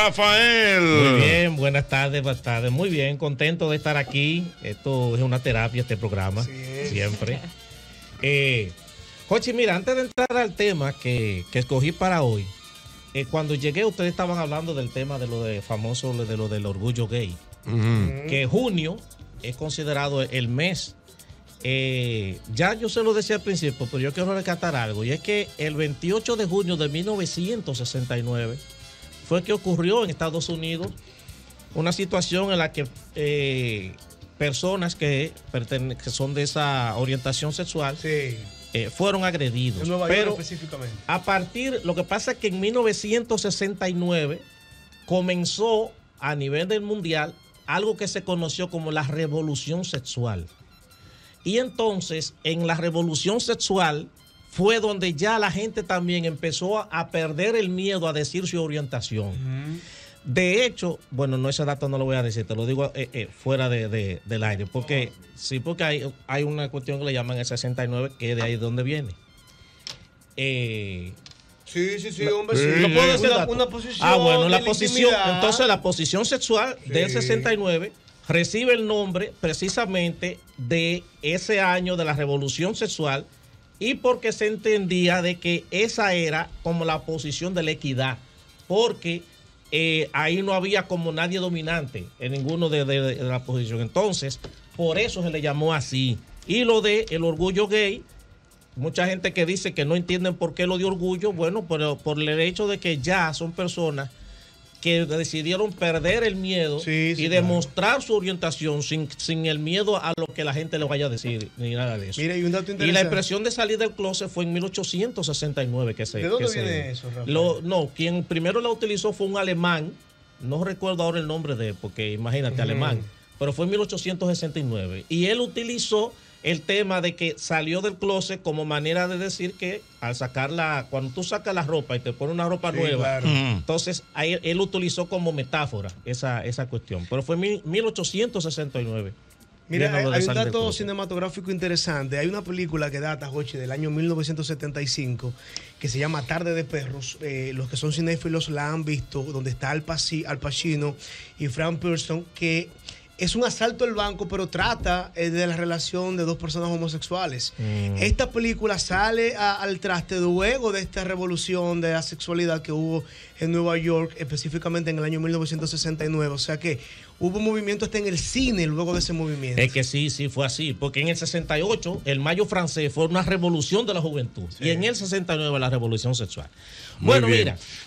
Rafael. Muy bien, buenas tardes. Muy bien, contento de estar aquí. Esto es una terapia, este programa. Sí, siempre. Jochi, mira, antes de entrar al tema que escogí para hoy, cuando llegué ustedes estaban hablando del tema de lo de famoso, de lo del orgullo gay. Que junio es considerado el mes. Ya yo se lo decía al principio, pero yo quiero rescatar algo, y es que el 28 de junio de 1969 fue que ocurrió en Estados Unidos una situación en la que personas que son de esa orientación sexual fueron agredidos. En Nueva York específicamente. Lo que pasa es que en 1969 comenzó a nivel del mundial algo que se conoció como la revolución sexual. Y entonces, en la revolución sexual fue donde ya la gente también empezó a perder el miedo a decir su orientación. De hecho, bueno, ese dato no lo voy a decir, te lo digo fuera del aire, porque porque hay una cuestión que le llaman el 69, que es de ahí donde viene. Hombre, sí. No puedo decir una posición. La posición. Entonces, la posición sexual del 69 recibe el nombre precisamente de ese año de la revolución sexual, y porque se entendía de que esa era como la posición de la equidad, porque ahí no había como nadie dominante en ninguno de la posición. Entonces, por eso se le llamó así. Y lo de el orgullo gay, mucha gente que dice que no entienden por qué lo de orgullo, bueno, pero por el hecho de que ya son personas que decidieron perder el miedo y demostrar su orientación sin el miedo a lo que la gente le vaya a decir, ni nada de eso. Mira, y un dato interesante. Y la expresión de salir del closet fue en 1869 que se... ¿De dónde viene eso, Rafael? Quien primero la utilizó fue un alemán, no recuerdo ahora el nombre de él, porque imagínate, alemán, pero fue en 1869. Y él utilizó el tema de que salió del closet como manera de decir que al cuando tú sacas la ropa y te pones una ropa nueva, entonces ahí él utilizó como metáfora esa cuestión. Pero fue 1869. Mira, hay un dato cinematográfico interesante. Hay una película que data, Jochi, del año 1975, que se llama Tarde de Perros. Los que son cinéfilos la han visto, donde está Al Pacino y Frank Pearson, que es un asalto al banco, pero trata de la relación de dos personas homosexuales. Esta película sale al traste luego de esta revolución de la sexualidad que hubo en Nueva York, específicamente en el año 1969. O sea que hubo movimiento hasta en el cine luego de ese movimiento. Es que sí fue así, porque en el 68 el Mayo francés fue una revolución de la juventud, y en el 69 la revolución sexual. Bueno,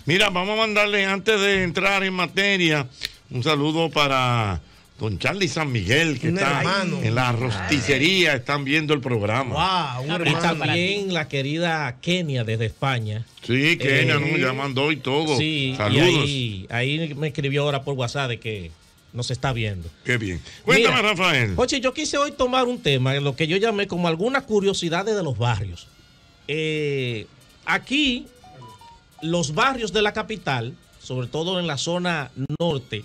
mira, vamos a mandarle, antes de entrar en materia, un saludo para don Charlie San Miguel, que está en la rosticería, están viendo el programa. Y también la querida Kenia desde España. Sí, Kenia ya mandó y todo. Sí, saludos. Y ahí me escribió ahora por WhatsApp de que nos está viendo. Qué bien. Cuéntame, Rafael. Oye, yo quise hoy tomar un tema, lo que yo llamé como algunas curiosidades de los barrios. Aquí, los barrios de la capital, sobre todo en la zona norte,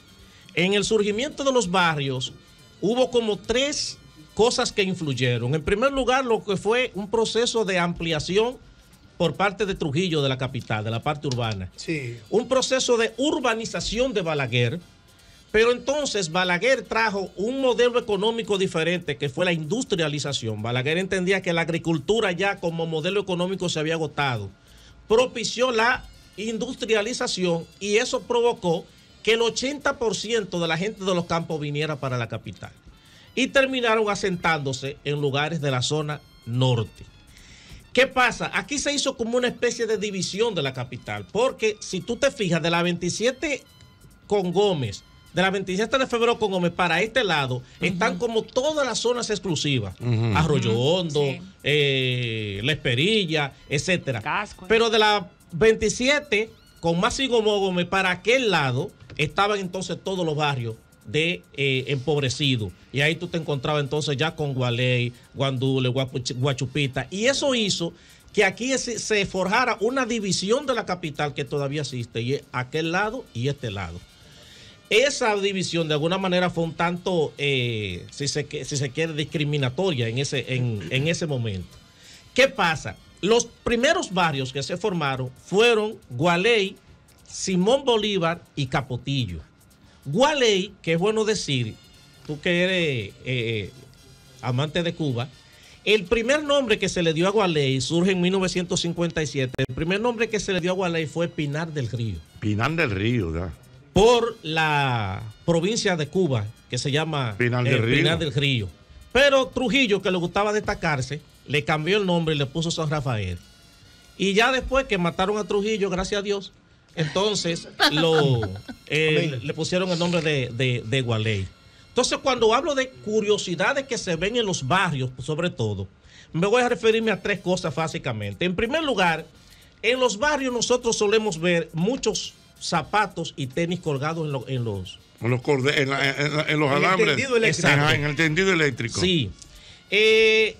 en el surgimiento de los barrios hubo como tres cosas que influyeron. En primer lugar, lo que fue un proceso de ampliación por parte de Trujillo, de la capital, de la parte urbana. Un proceso de urbanización de Balaguer, pero entonces Balaguer trajo un modelo económico diferente, que fue la industrialización. Balaguer entendía que la agricultura ya como modelo económico se había agotado. Propició la industrialización y eso provocó que el 80% de la gente de los campos viniera para la capital. Y terminaron asentándose en lugares de la zona norte. ¿Qué pasa? Aquí se hizo como una especie de división de la capital, porque si tú te fijas, de la 27 con Gómez, de la 27 de febrero con Gómez para este lado, están como todas las zonas exclusivas. Arroyo Hondo, La Esperilla, etcétera. Pero de la 27 con Máximo Gómez para aquel lado, estaban entonces todos los barrios de empobrecidos. Y ahí tú te encontrabas entonces ya con Gualey, Guandule, Guachupita. Y eso hizo que aquí se forjara una división de la capital que todavía existe, y es aquel lado y este lado. Esa división de alguna manera fue un tanto, si se quiere, discriminatoria en ese momento. ¿Qué pasa? Los primeros barrios que se formaron fueron Gualey, Simón Bolívar y Capotillo. Gualey, que es bueno decir, tú que eres amante de Cuba, el primer nombre que se le dio a Gualey surge en 1957. El primer nombre que se le dio a Gualey fue Pinar del Río. Pinar del Río, ¿verdad? Por la provincia de Cuba, que se llama Pinar del Río. Pero Trujillo, que le gustaba destacarse, le cambió el nombre y le puso San Rafael. Y ya después que mataron a Trujillo, gracias a Dios, entonces le pusieron el nombre de Gualey. Entonces, cuando hablo de curiosidades que se ven en los barrios, sobre todo, me voy a referirme a tres cosas básicamente. En primer lugar, en los barrios nosotros solemos ver muchos zapatos y tenis colgados en los alambres. En el tendido eléctrico. Sí.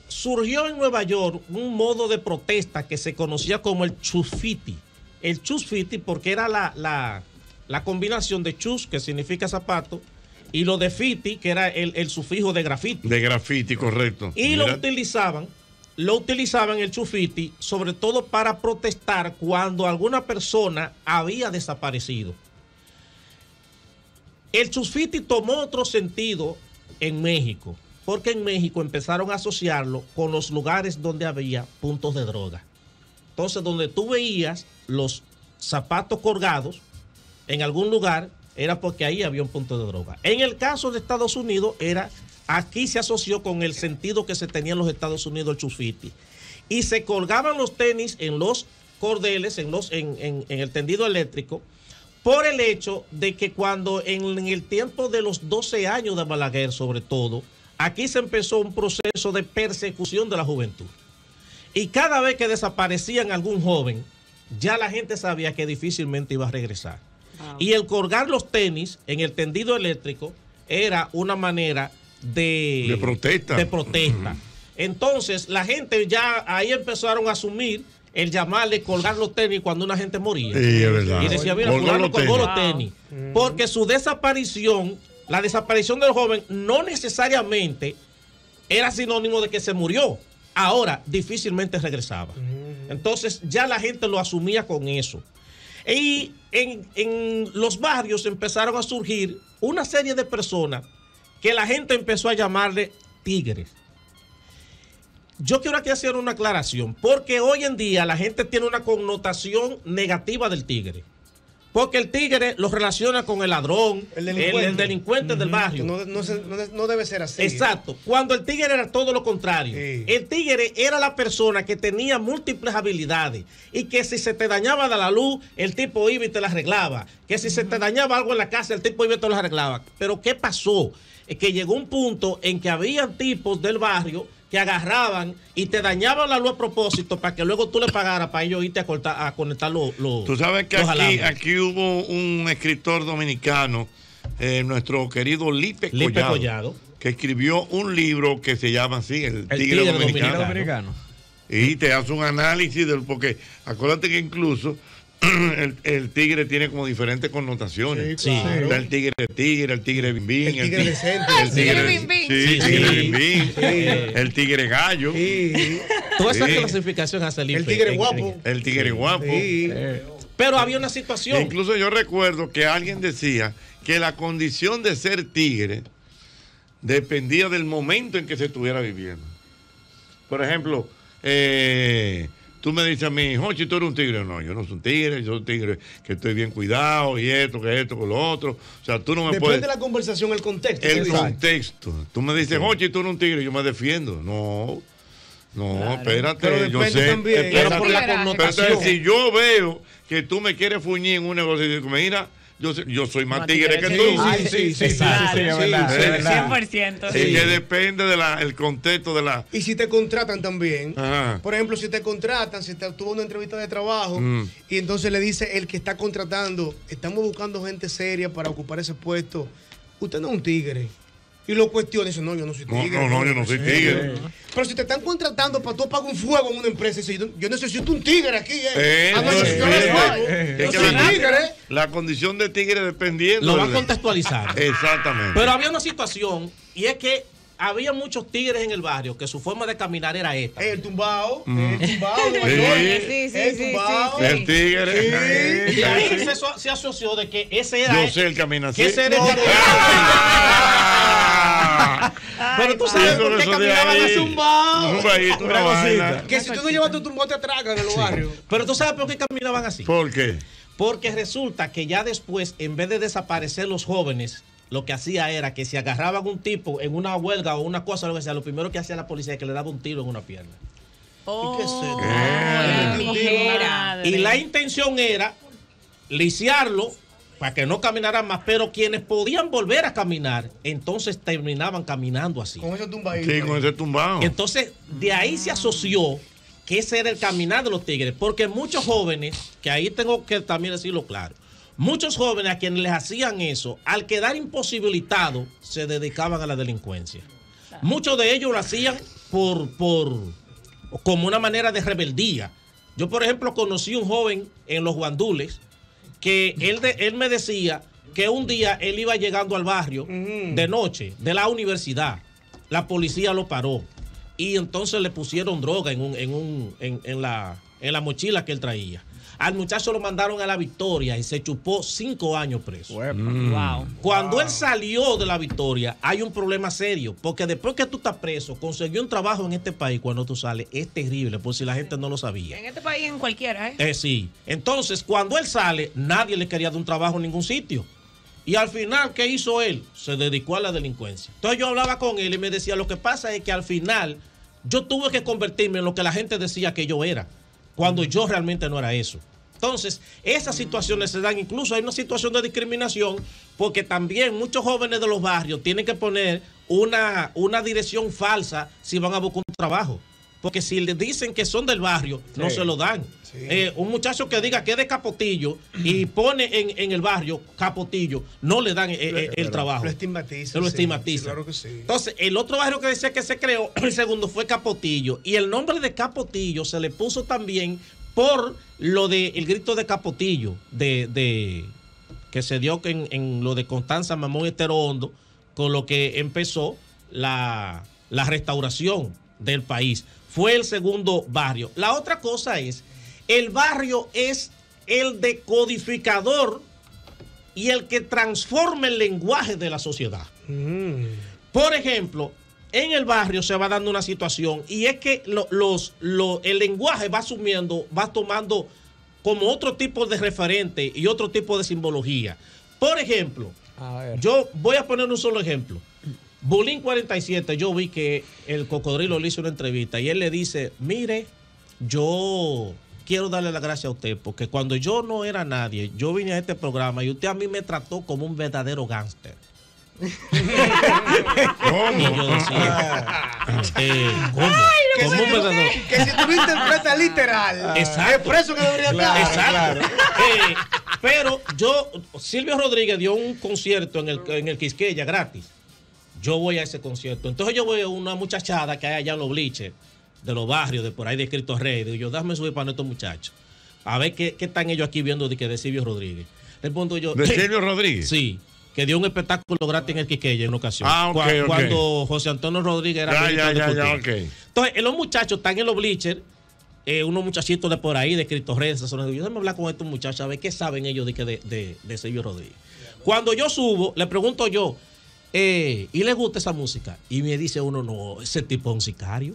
Surgió en Nueva York un modo de protesta que se conocía como el chusfiti. El chusfiti porque era la combinación de chus, que significa zapato, y lo de fiti, que era el sufijo de grafiti. De grafiti, correcto. Y lo utilizaban el chusfiti, sobre todo para protestar cuando alguna persona había desaparecido. El chusfiti tomó otro sentido en México, porque en México empezaron a asociarlo con los lugares donde había puntos de droga. Entonces, donde tú veías los zapatos colgados en algún lugar, era porque ahí había un punto de droga. En el caso de Estados Unidos, aquí se asoció con el sentido que se tenía en los Estados Unidos el chusfiti. Y se colgaban los tenis en los cordeles, en el tendido eléctrico, por el hecho de que cuando en el tiempo de los 12 años de Balaguer, sobre todo, aquí se empezó un proceso de persecución de la juventud. Y cada vez que desaparecían algún joven, ya la gente sabía que difícilmente iba a regresar. Y el colgar los tenis en el tendido eléctrico era una manera de protesta. Entonces, la gente ya ahí empezaron a asumir el llamarle colgar los tenis cuando una gente moría. Sí, es verdad. Y decía, mira, fulano colgó los tenis. Porque su desaparición, la desaparición del joven, no necesariamente era sinónimo de que se murió. Ahora, difícilmente regresaba. Entonces, ya la gente lo asumía con eso. Y en los barrios empezaron a surgir una serie de personas que la gente empezó a llamarle tigres. Yo quiero aquí hacer una aclaración, porque hoy en día la gente tiene una connotación negativa del tigre. Porque el tigre lo relaciona con el ladrón, el delincuente del barrio. No debe ser así. Exacto. Cuando el tigre era todo lo contrario. Sí. El tigre era la persona que tenía múltiples habilidades y que si se te dañaba de la luz, el tipo iba y te la arreglaba. Que si se te dañaba algo en la casa, el tipo iba y te lo arreglaba. Pero ¿qué pasó? Es que llegó un punto en que habían tipos del barrio que agarraban y te dañaban la luz a propósito para que luego tú le pagaras para ellos irte a conectar los Tú sabes que aquí hubo un escritor dominicano, nuestro querido Lipe Collado, que escribió un libro que se llama así, El Tigre Dominicano. Y te hace un análisis porque acuérdate que incluso el tigre tiene como diferentes connotaciones. Sí, claro. Está el tigre bimbín, el tigre decente, el tigre gallo. Sí. Toda esa clasificación hace el tigre guapo. El tigre guapo. Sí. Pero había una situación. Incluso yo recuerdo que alguien decía que la condición de ser tigre dependía del momento en que se estuviera viviendo. Por ejemplo, tú me dices a mí, Jochi, tú eres un tigre. No, yo no soy un tigre, yo soy un tigre que estoy bien cuidado y esto, con lo otro. O sea, tú no me puedes... Depende de la conversación, el contexto. El contexto. Tú me dices, Jochi, tú eres un tigre, yo me defiendo. No, claro. Espérate. Pero yo sé. También. Pero por la connotación. Pero si yo veo que tú me quieres fuñir en un negocio y digo, mira, yo soy más tigre que tú. Sí, es verdad. 100%. Sí. Que depende del contexto de la... Y si te contratan también. Ajá. Por ejemplo, si te contratan, si tuvo una entrevista de trabajo y entonces le dice el que está contratando, estamos buscando gente seria para ocupar ese puesto. Usted no es un tigre. Y lo cuestiona y dice, no, yo no soy tigre. No, yo no soy tigre. Pero si te están contratando para tú apagar un fuego en una empresa, y dice, yo necesito un tigre aquí, La condición de tigre dependiendo. Lo va a contextualizar. Exactamente. Pero había una situación, y es que había muchos tigres en el barrio que su forma de caminar era esta. El tumbao. El tigre. Y ahí se asoció de que ese era. Yo sé el camino así. Ese era pero tú sabes por qué caminaban a zumbao. Que si tú no llevas tu tumbao te atracan en los barrios. Pero tú sabes por qué caminaban así. ¿Por qué? Porque resulta que ya después, en vez de desaparecer los jóvenes, lo que hacía era que si agarraban un tipo en una huelga o una cosa, lo que sea, lo primero que hacía la policía es que le daba un tiro en una pierna. Y la intención era lisiarlo para que no caminaran más, pero quienes podían volver a caminar, entonces terminaban caminando así. Con ese tumbadito. Sí, con ese tumbado. Entonces, de ahí se asoció que ese era el caminar de los tigres, porque muchos jóvenes, que ahí tengo que también decirlo claro, muchos jóvenes a quienes les hacían eso, al quedar imposibilitados, se dedicaban a la delincuencia. Muchos de ellos lo hacían como una manera de rebeldía. Yo, por ejemplo, conocí un joven en Los Guandules que él me decía que un día él iba llegando al barrio de noche de la universidad. La policía lo paró y entonces le pusieron droga en la mochila que él traía. Al muchacho lo mandaron a La Victoria y se chupó 5 años preso. Wow. Cuando él salió de La Victoria, hay un problema serio, porque después que tú estás preso, conseguir un trabajo en este país cuando tú sales es terrible, por si la gente no lo sabía. En este país, en cualquiera, ¿eh? Sí. Entonces, cuando él sale, nadie le quería dar un trabajo en ningún sitio. Y al final, ¿qué hizo él? Se dedicó a la delincuencia. Entonces yo hablaba con él y me decía, lo que pasa es que al final yo tuve que convertirme en lo que la gente decía que yo era, cuando yo realmente no era eso. Entonces, esas situaciones se dan, incluso hay una situación de discriminación, porque también muchos jóvenes de los barrios tienen que poner una dirección falsa si van a buscar un trabajo. Porque si les dicen que son del barrio, no se lo dan. Sí. Un muchacho que diga que es de Capotillo y pone en el barrio Capotillo, no le dan el trabajo. Lo estigmatiza. Se lo estigmatiza. Sí, claro que sí. Entonces, el otro barrio que decía que se creó, el segundo fue Capotillo. Y el nombre de Capotillo se le puso también por lo del grito de Capotillo, que se dio en lo de Constanza Mamón y Estero Hondo, con lo que empezó la restauración del país. Fue el segundo barrio. La otra cosa es, el barrio es el decodificador y el que transforma el lenguaje de la sociedad. Por ejemplo, en el barrio se va dando una situación y es que el lenguaje va tomando como otro tipo de referente y otro tipo de simbología. Por ejemplo, yo voy a poner un solo ejemplo. Bulín 47, yo vi que el Cocodrilo le hizo una entrevista y él le dice, mire, yo quiero darle las gracias a usted porque cuando yo no era nadie, yo vine a este programa y usted a mí me trató como un verdadero gángster. ¿Cómo? Y yo decía, ¿cómo? ¿Cómo un verdadero? Que si tú lo interpretas literal, exacto, es preso que debería estar. Exacto. Pero Silvio Rodríguez dio un concierto en el Quisqueya gratis. Yo voy a ese concierto. Entonces yo voy a una muchachada que hay allá en los bleachers de los barrios, de por ahí de Cristo Rey. Digo yo, déjame subir para estos muchachos. A ver qué están ellos aquí viendo de Silvio Rodríguez. El punto yo, ¿de Silvio Rodríguez? Sí, que dio un espectáculo gratis en el Quisqueya en una ocasión. Okay, cuando José Antonio Rodríguez era okay. Entonces, los muchachos están en los bleachers, unos muchachitos de por ahí, de Cristo Rey, yo déjame hablar con estos muchachos, a ver qué saben ellos de Silvio Rodríguez. Cuando yo subo, le pregunto yo, ¿y les gusta esa música? Y me dice uno, no, ese tipo es un sicario.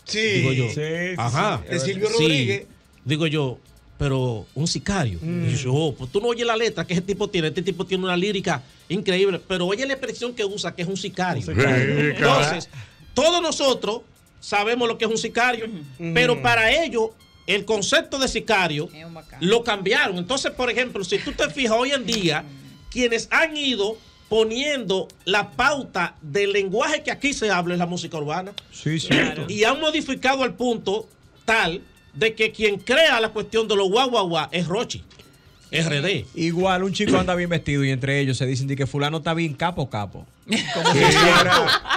Sí. Digo yo, sí, ajá. De Silvio Rodríguez. Sí. Digo yo, pero un sicario. Y yo, pues tú no oyes la letra que ese tipo tiene. Este tipo tiene una lírica increíble, pero oye la expresión que usa, que es un sicario. Entonces, todos nosotros sabemos lo que es un sicario, pero para ellos, el concepto de sicario lo cambiaron. Entonces, por ejemplo, si tú te fijas hoy en día, quienes han ido poniendo la pauta del lenguaje que aquí se habla en la música urbana. Sí, cierto. Y han modificado al punto tal de que quien crea la cuestión de los guau es Rochi, RD. Igual un chico anda bien vestido y entre ellos se dicen que fulano está bien capo. Como sí, si fuera,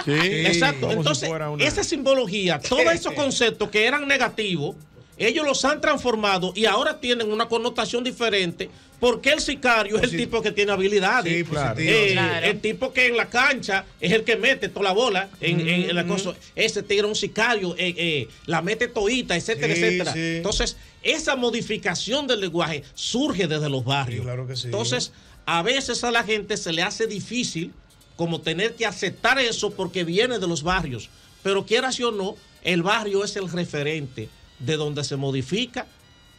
exacto. Entonces, esa simbología, todos esos conceptos que eran negativos, ellos los han transformado y ahora tienen una connotación diferente porque el sicario es el tipo que tiene habilidades. Sí, claro. El tipo que en la cancha es el que mete toda la bola en la cosa. Ese tigre es un sicario, la mete todita, etcétera, etcétera. Sí. Entonces, esa modificación del lenguaje surge desde los barrios. Sí, claro que sí. Entonces, a veces a la gente se le hace difícil como tener que aceptar eso porque viene de los barrios. Pero quieras o no, el barrio es el referente de donde se modifica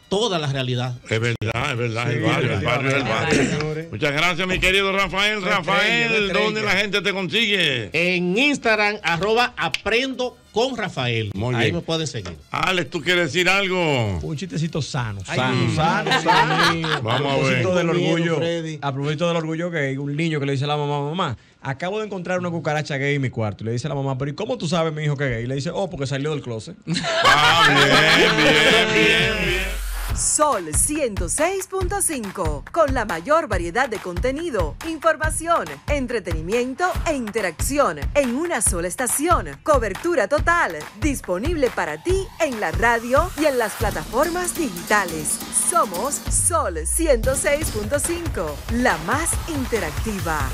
toda la realidad. Es verdad, sí, el barrio es el barrio. Muchas gracias, mi querido Rafael. Rafael, ¿dónde la gente te consigue? En Instagram, @aprendo con Rafael. Muy bien. Ahí me pueden seguir. Alex, ¿tú quieres decir algo? Un chistecito sano. Vamos a ver. A propósito del orgullo gay, un niño que le dice a la mamá, acabo de encontrar una cucaracha gay en mi cuarto. Y le dice a la mamá, pero ¿y cómo tú sabes, mi hijo, que es gay? Y le dice, porque salió del closet. Bien. Sol 106.5, con la mayor variedad de contenido, información, entretenimiento e interacción en una sola estación. Cobertura total, disponible para ti en la radio y en las plataformas digitales. Somos Sol 106.5, la más interactiva.